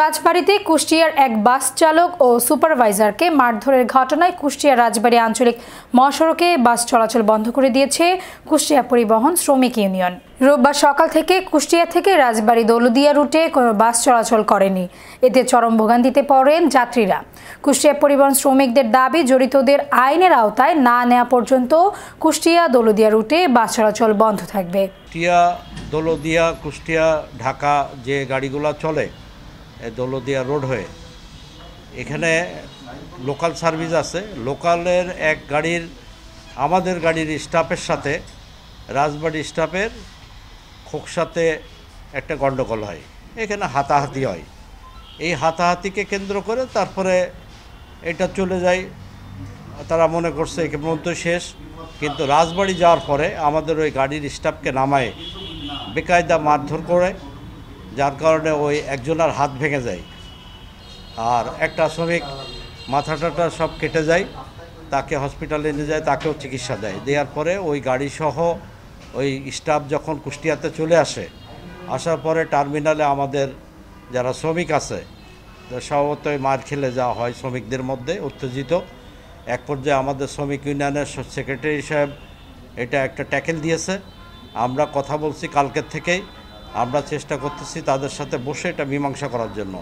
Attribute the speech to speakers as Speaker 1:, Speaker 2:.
Speaker 1: রাজবাড়ীতে কুষ্টিয়ার এক বাস চালক ও সুপারভাইজারকে মারধরের ঘটনায় কুষ্টিয়া রাজবাড়ী আঞ্চলিক মহাসড়কে বাস চলাচল বন্ধ করে দিয়েছে কুষ্টিয়া পরিবহন শ্রমিক ইউনিয়ন। রোববার সকাল থেকে কুষ্টিয়া থেকে রাজবাড়ী দৌলদিয়া রুটে কোনো বাস চলাচল করেনি। এতে চরম ভোগান্তিতে পড়েন যাত্রীরা। কুষ্টিয়া পরিবহন শ্রমিকদের দাবি, জড়িতদের আইনের আওতায় না নেওয়া পর্যন্ত কুষ্টিয়া দৌলদিয়া রুটে বাস চলাচল বন্ধ থাকবে।
Speaker 2: কুষ্টিয়া দৌলদিয়া কুষ্টিয়া ঢাকা যে গাড়িগুলো চলে দৌলদিয়া রোড হয়ে, এখানে লোকাল সার্ভিস আছে। লোকালের এক গাড়ির আমাদের গাড়ির স্টাফের সাথে রাজবাড়ী স্টাফের খোকসাতে একটা গণ্ডগোল হয়, এখানে হাতাহাতি হয়। এই হাতাহাতিকে কেন্দ্র করে তারপরে এটা চলে যায়। তারা মনে করছে একে পর্যন্ত শেষ, কিন্তু রাজবাড়ী যাওয়ার পরে আমাদের ওই গাড়ির স্টাফকে নামায় বেকায়দা মারধর করে, যার কারণে ওই একজনের হাত ভেঙে যায় আর একটা শ্রমিক মাথাটা সব কেটে যায়। তাকে হসপিটালে নিয়ে যায়, তাকেও চিকিৎসা দেওয়ার পরে ওই গাড়িসহ ওই স্টাফ যখন কুষ্টিয়াতে চলে আসার পরে টার্মিনালে আমাদের যারা শ্রমিক আছে স্বভাবতই মার খেলে যাওয়া হয় শ্রমিকদের মধ্যে উত্তেজিত। এক পর্যায়ে আমাদের শ্রমিক ইউনিয়নের সেক্রেটারি সাহেব এটা একটা ট্যাকেল দিয়েছে। আমরা কথা বলছি কালকের থেকেই, আমরা চেষ্টা করতেছি তাদের সাথে বসে এটা মীমাংসা করার জন্য।